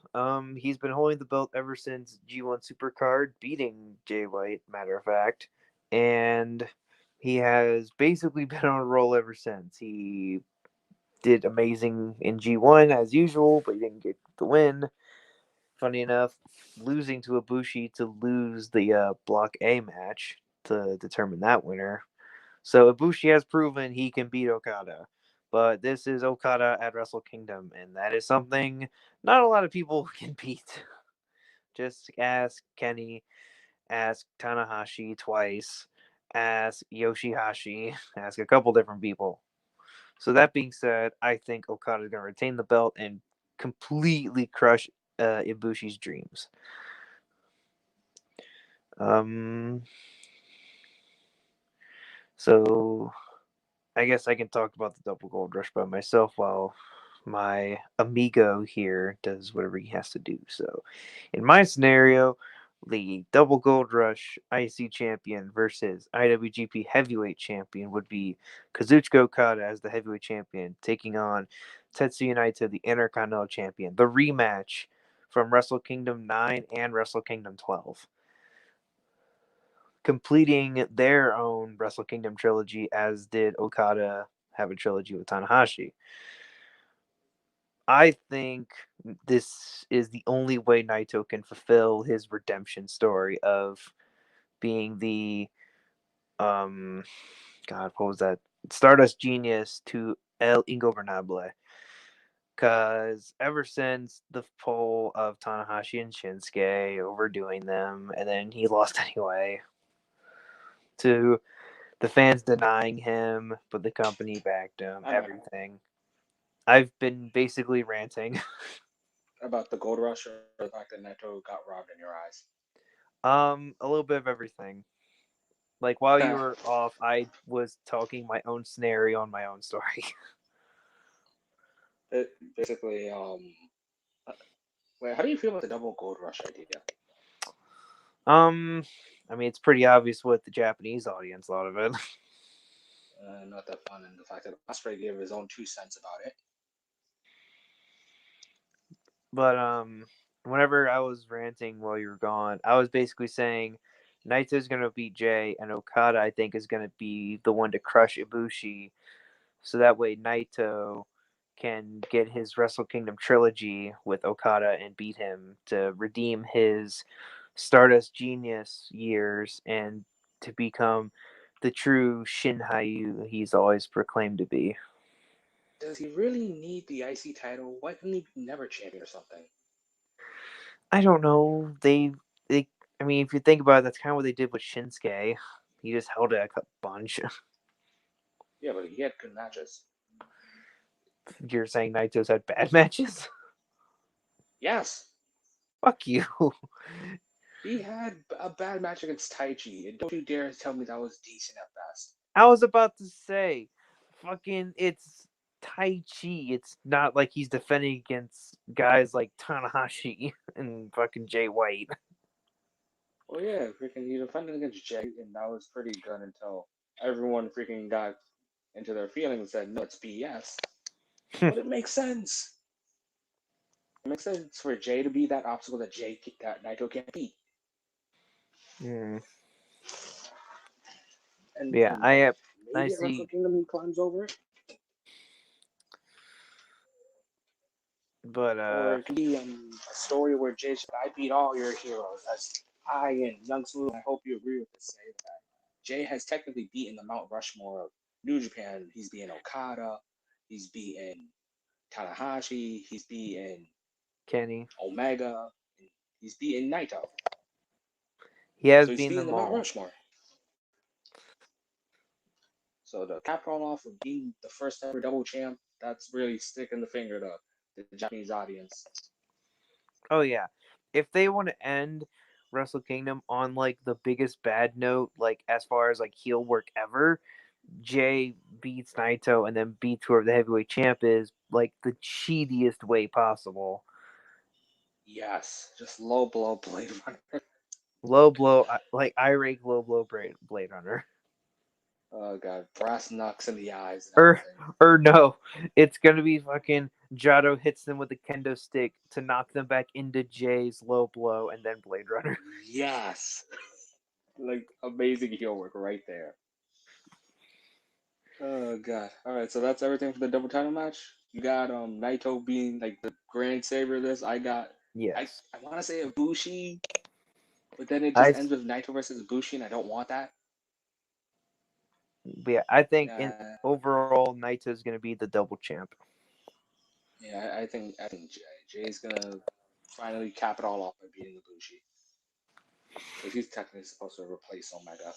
he's been holding the belt ever since G1 Supercard, beating Jay White, matter of fact. And he has basically been on a roll ever since. He did amazing in G1 as usual, but he didn't get the win. Funny enough, losing to Ibushi to lose the Block A match to determine that winner. So Ibushi has proven he can beat Okada. But this is Okada at Wrestle Kingdom, and that is something not a lot of people can beat. Just ask Kenny, ask Tanahashi twice, ask Yoshihashi, ask a couple different people. So that being said, I think Okada is going to retain the belt and completely crush Ibushi's dreams. Um, so I guess I can talk about the double gold rush by myself while my amigo here does whatever he has to do. So, in my scenario, the double gold rush IC champion versus IWGP heavyweight champion would be Kazuchika Okada as the heavyweight champion, taking on Tetsuya Naito, the Intercontinental champion. The rematch from Wrestle Kingdom 9 and Wrestle Kingdom 12, completing their own Wrestle Kingdom trilogy, as did Okada have a trilogy with Tanahashi. I think this is the only way Naito can fulfill his redemption story of being the God, what was that? Stardust Genius to El Ingobernable. Because ever since the pull of Tanahashi and Shinsuke overdoing them, and then he lost anyway, to the fans denying him, but the company backed him, I know everything. I've been basically ranting. about the Gold Rush or the fact that Naito got robbed in your eyes. A little bit of everything. Like while you were off, I was talking my own scenario on my own story. It basically, uh, wait, how do you feel about the double Gold Rush idea? um, I mean, it's pretty obvious what the Japanese audience thought of it. Not that fun, and the fact that Osprey gave his own 2 cents about it. But whenever I was ranting while you were gone, I was basically saying Naito's gonna beat Jay, and Okada I think is gonna be the one to crush Ibushi, so that way Naito can get his Wrestle Kingdom trilogy with Okada and beat him to redeem his Stardust Genius years and to become the true Shinhayu he's always proclaimed to be. Does he really need the IC title? Why couldn't he be never champion or something? I don't know. They I mean, if you think about it, that's kind of what they did with Shinsuke. He just held it a bunch. Yeah, but he had good matches. You're saying Naito's had bad matches? Yes, Fuck you. he had a bad match against Taichi, and don't you dare tell me that was decent at best. I was about to say, fucking, it's Tai Chi. It's not like he's defending against guys like Tanahashi and fucking Jay White. Well, yeah, freaking he defended against Jay, and that was pretty good until everyone freaking got into their feelings and said, no, it's BS. But it makes sense. It makes sense for Jay to be that obstacle that Naito can't beat. Mm. And Yeah, then what? I Maybe at Wrestle see, Kingdom he climbs over it? but Or it could be a story where Jay said, I beat all your heroes. As I and Young Sulu, I hope you agree with this, say that Jay has technically beaten the Mount Rushmore of New Japan. He's beaten Okada, he's beaten Tanahashi, he's beaten Kenny, Omega, and he's beaten Naito. he has So he's beaten beaten them the Mount all. Rushmore. So the cap on off of being the first ever double champ, that's really sticking the finger to the Japanese audience. Oh yeah, if they want to end Wrestle Kingdom on like the biggest bad note, like as far as like heel work ever, Jay beats Naito and then beats whoever the heavyweight champ is, like the cheatiest way possible. Yes, just low blow Blade Runner. Low blow, like irate low blow Blade Runner. Oh god, brass knucks in the eyes and Or everything. or no, it's gonna be fucking Jado hits them with a kendo stick to knock them back into Jay's low blow, and then Blade Runner. Yes, like amazing heel work right there. Oh god. All right, so that's everything for the double title match. You got Naito being like the grand savior of this. I Yes, I want to say Ibushi, but then it just I ends with Naito versus Ibushi, and I don't want that. yeah, I think in Yeah, overall Naito's gonna be the double champ. yeah. I think Jay's gonna finally cap it all off by beating Ibushi because he's technically supposed to replace Omega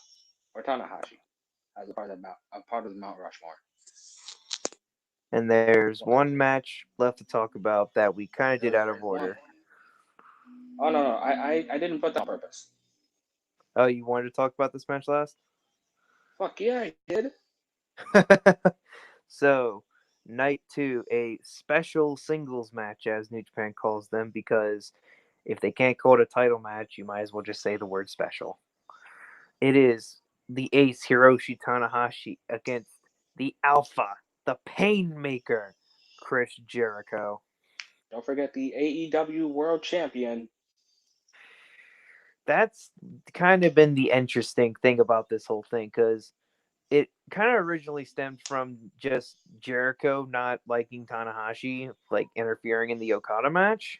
or Tanahashi as a part of the Mount Rushmore. And there's Well, one match left to talk about that we kind of did there out of is one. order. Oh no, I didn't put that on purpose. Oh, you wanted to talk about this match last? Fuck yeah, I did. So, night two, a special singles match, as New Japan calls them, because if they can't call it a title match, you might as well just say the word special. It is the ace Hiroshi Tanahashi against the alpha, the painmaker, Chris Jericho. Don't forget the AEW World Champion. That's kind of been the interesting thing about this whole thing because it kind of originally stemmed from just Jericho not liking Tanahashi, like interfering in the Okada match.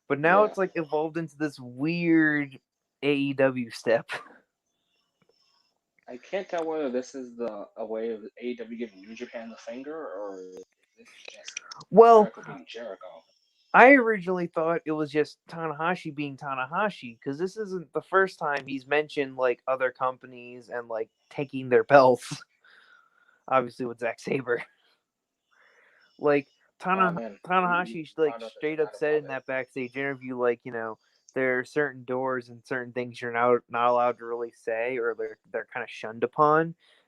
But now Yeah, it's like evolved into this weird AEW step. I can't tell whether this is the a way of AEW giving New Japan the finger or if this is just Well, Jericho being Jericho. I originally thought it was just Tanahashi being Tanahashi because this isn't the first time he's mentioned like other companies and like taking their belts. Obviously, with Zack Saber, like Oh man, you Tanahashi like found out that straight up I don't said have in it. that backstage interview, like there are certain doors and certain things you're not allowed to really say, or they're kind of shunned upon.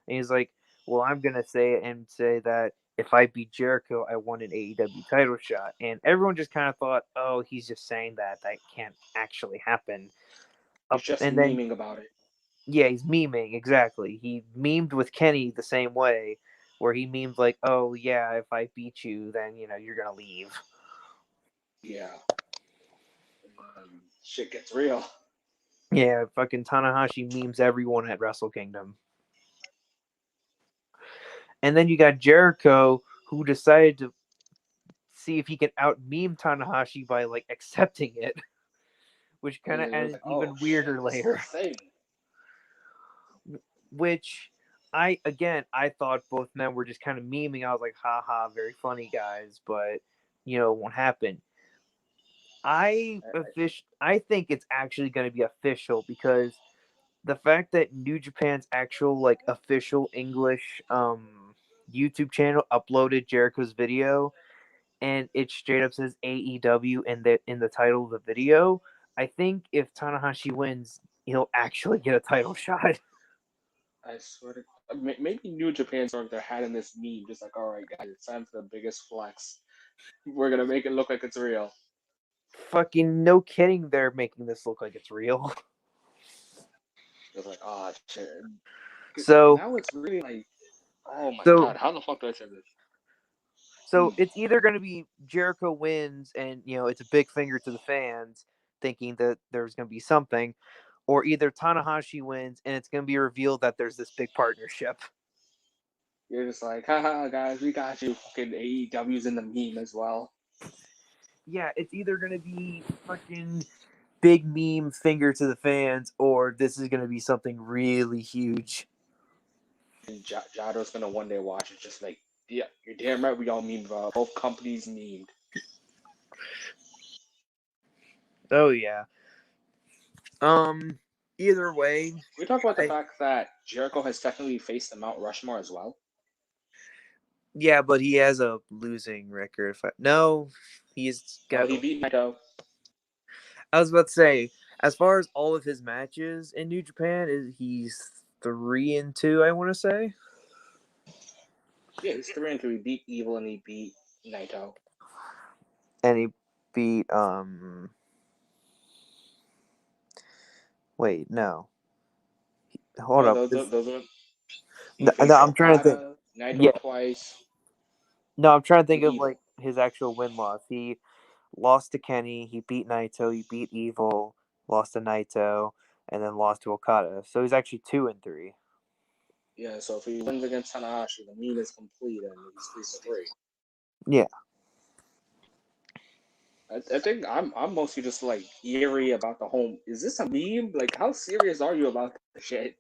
And he's like, well, I'm gonna say it and say that if I beat Jericho, I won an AEW title shot. And everyone just kind of thought, oh, he's just saying that can't actually happen. He's just And then memeing about it. yeah, he's memeing exactly. He memed with Kenny the same way, where he memed like, oh yeah, if I beat you, then you're gonna leave. Yeah, shit gets real. Yeah, fucking Tanahashi memes everyone at Wrestle Kingdom. And then you got Jericho, who decided to see if he can out meme Tanahashi by like accepting it, which kind of It was added like, an oh even shit, weirder this is a layer. thing. Which I thought both men were just kind of memeing. I was like, haha, very funny guys, but it won't happen. I think it's actually going to be official because the fact that New Japan's actual like official English YouTube channel uploaded Jericho's video and it straight up says AEW in the title of the video. I think if Tanahashi wins, he'll actually get a title shot. I swear to maybe New Japan throwing their hat in this meme, just like, all right, guys, it's time for the biggest flex. We're gonna make it look like it's real. Fucking no kidding, they're making this look like it's real. Just like, oh shit. So Now it's really like, oh my so god, how the fuck do I say this? so it's either going to be Jericho wins and it's a big finger to the fans thinking that there's going to be something, or either Tanahashi wins and it's going to be revealed that there's this big partnership. You're just like, haha, guys, we got you. Fucking AEW's in the meme as well. Yeah, it's either going to be fucking big meme finger to the fans, or this is going to be something really huge. And Jado's gonna one day watch it, just like, yeah, you're damn right. We all memed about both companies memed. Oh yeah. Um. Either way, We talk about the I fact that Jericho has technically faced the Mount Rushmore as well. yeah, but he has a losing record. No, he's Oh, got. he beat Naito. I was about to say, as far as all of his matches in New Japan, he's 3-2. I want to say, Yeah, he's 3-2. He beat Evil and he beat Naito. and he beat Wait, no, hold No, up. those are He No, faced I'm trying to think. Okada, Naito Yeah, twice, no, I'm trying to and think of Evil. like his actual win loss. He lost to Kenny. He beat Naito. He beat Evil. Lost to Naito, and then lost to Okada. So he's actually 2-3. Yeah, so if he wins against Tanahashi, the meme is complete and he's 3 for 3. Yeah. I think I'm mostly just like eerie about the home. Is this a meme? Like, how serious are you about this shit?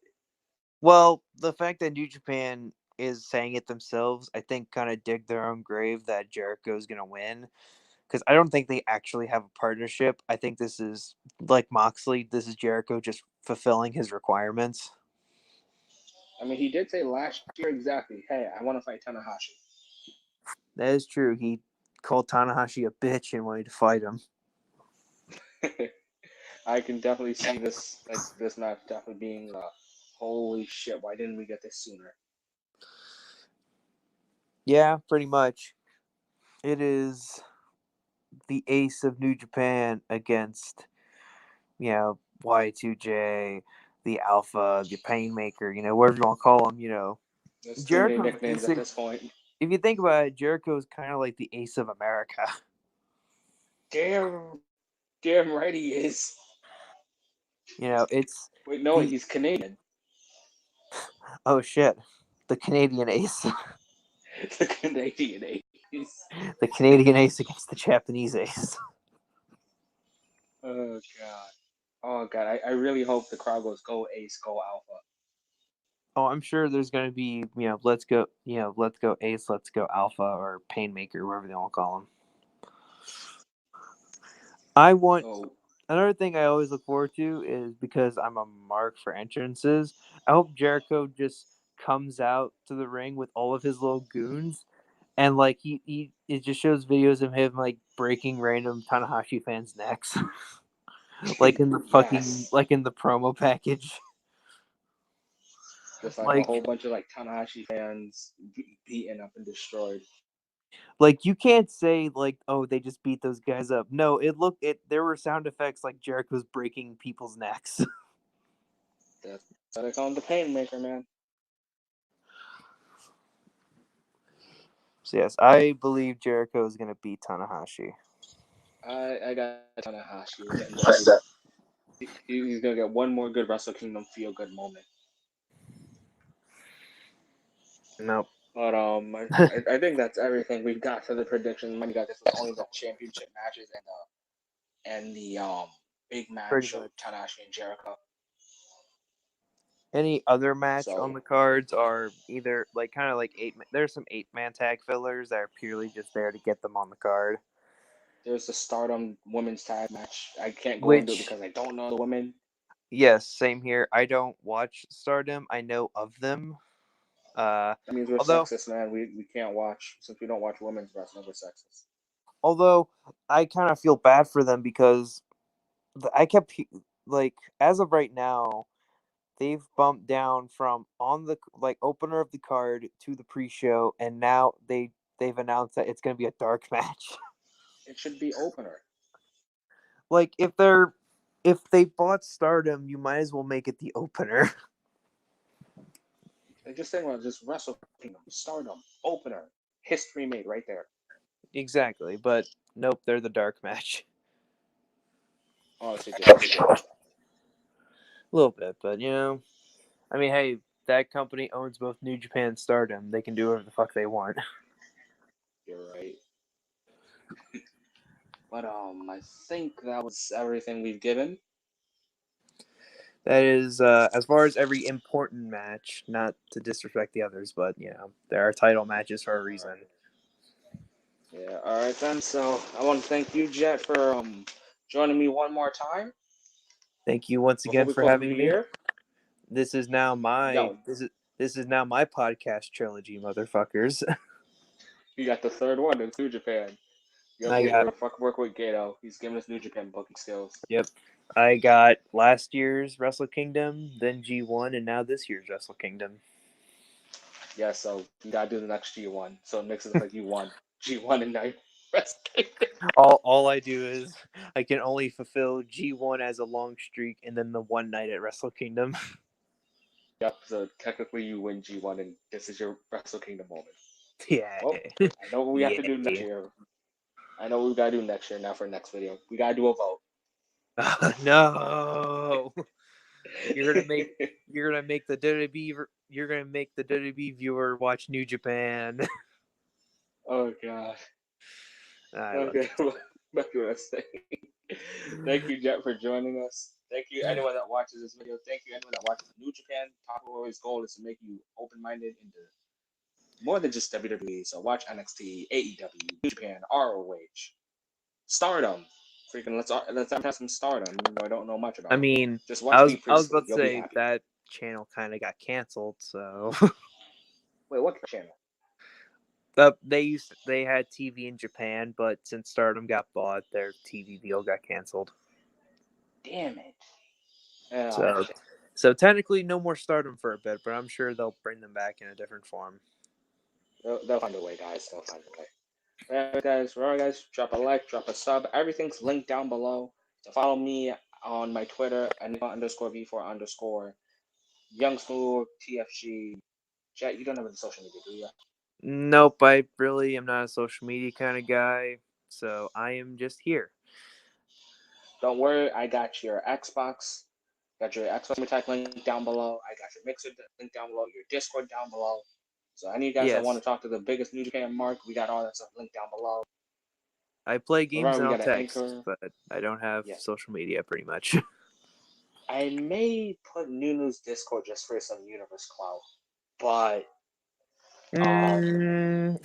Well, the fact that New Japan is saying it themselves, I think, kind of dig their own grave that Jericho's gonna win. Because I don't think they actually have a partnership. I think this is like Moxley. This is Jericho just fulfilling his requirements. I mean, he did say last year exactly, hey, I want to fight Tanahashi. That is true. He called Tanahashi a bitch and wanted to fight him. I can definitely see this match definitely being holy shit, why didn't we get this sooner? Yeah, pretty much. It is the ace of New Japan against, Y2J, the Alpha, the Painmaker, whatever you want to call him, There's too many Jericho's nicknames at basically, this point. if you think about it, Jericho is kind of like the ace of America. Damn, damn right he is. It's Wait, no, the, he's Canadian. oh shit, the Canadian ace. The Canadian ace. The Canadian ace against the Japanese ace. Oh god. Oh god. I really hope the crowd goes go Ace, go Alpha. Oh, I'm sure there's going to be, let's go ace, let's go alpha, or Painmaker, whatever they want to call him. I want So Another thing I always look forward to is because I'm a mark for entrances. I hope Jericho just comes out to the ring with all of his little goons, and like he it just shows videos of him like breaking random Tanahashi fans' necks, yes. like in the promo package. Just like a Like whole bunch of like Tanahashi fans beaten up and destroyed. you can't say like, oh, they just beat those guys up. No, it there were sound effects like Jericho's breaking people's necks. That's why they call him the Painmaker, man. So yes, I believe Jericho is gonna beat Tanahashi. I got Tanahashi. We're getting that. He's gonna get one more good Wrestle Kingdom feel good moment. Nope. But I think that's everything we've got for the predictions. Mind you, guys, this was only the championship matches and the big Pretty match of much. Tanahashi and Jericho. Any other match on So the cards are either like kind of like there's some 8-man tag fillers that are purely just there to get them on the card. there's the Stardom women's tag match. I can't go into it Which, because I don't know the women. yes, same here. I don't watch Stardom. I know of them. Uh, That means we're although sexist, man. We can't watch since we don't watch women's wrestling. We're sexist. although I kind of feel bad for them because I kept like as of right now they've bumped down from on the like opener of the card to the pre-show, and now they've announced that it's going to be a dark match. It should be opener. Like if they bought Stardom, you might as well make it the opener. They just think about just Wrestle Kingdom, Stardom, opener, history made right there. Exactly, but nope, they're the dark match. Honestly, disrespect. A little bit, but I mean, hey, that company owns both New Japan and Stardom. They can do whatever the fuck they want. You're right. But I think that was everything we've given. That is, as far as every important match, not to disrespect the others, but there are title matches for a All reason. right. Yeah. All right then. So I want to thank you, Jett, for joining me one more time Thank you once before again we for close the having me. year. This is now my Yo, this is now my podcast trilogy, motherfuckers. you got the third one in New Japan. Yo, I got we're fucking working with Gato. He's giving us New Japan booking skills. Yep. I got last year's Wrestle Kingdom, then G1, and now this year's Wrestle Kingdom. Yeah, so you gotta do the next G1. So it makes it look like you won G1 and now you're Wrestle Kingdom. All I do is I can only fulfill G1 as a long streak and then the one night at Wrestle Kingdom. Yep. So technically, you win G1, and this is your Wrestle Kingdom moment. Yeah. Well, I know what we have to do next year. I know what we gotta do next year. Now for next video, we gotta do a vote. No. You're gonna make the WWE viewer watch New Japan. Oh god. I love Okay. Japan. Back to wrestling. Thank you, Jett, for joining us. Thank you, anyone that watches this video. Thank you, anyone that watches New Japan. Top Always goal is to make you open-minded into more than just WWE. So watch NXT, AEW, New Japan, ROH, Stardom. Freaking let's have some Stardom. Even though I don't know much about I it. mean, Just watch me I was Priestley. about to You'll be say happy. that channel kind of got canceled, so Wait, what channel? they had TV in Japan, but since Stardom got bought, their TV deal got canceled. Damn it. Oh, So, shit. so technically, no more Stardom for a bit, but I'm sure they'll bring them back in a different form. They'll find a way, guys. They'll find a way. Alright, guys. Remember, guys, drop a like, drop a sub. Everything's linked down below. So follow me on my Twitter, _V4_ Young Smooth, TFG. Jett, you don't have any social media, do you? Nope, I really am not a social media kind of guy, so I am just here. Don't worry, I got your Xbox. Got your Xbox Attack link down below. I got your Mixer link down below. Your Discord down below. So any of you guys that want Yes, to talk to the biggest New Japan Mark, we got all that stuff linked down below. I play games Remember, and we I'll got an text, Anchor. but I don't have Yeah. social media pretty much. I may put Nunu's Discord just for some universe clout, but I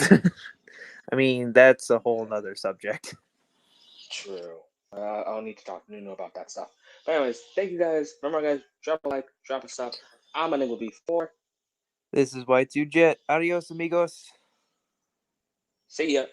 mean, that's a whole nother subject. true. I'll need to talk to Nunu about that stuff. But anyways, thank you guys. Remember, guys, drop a like, drop a sub. I'm unable to be 4. This is Y2 Jett. Adios, amigos. See ya.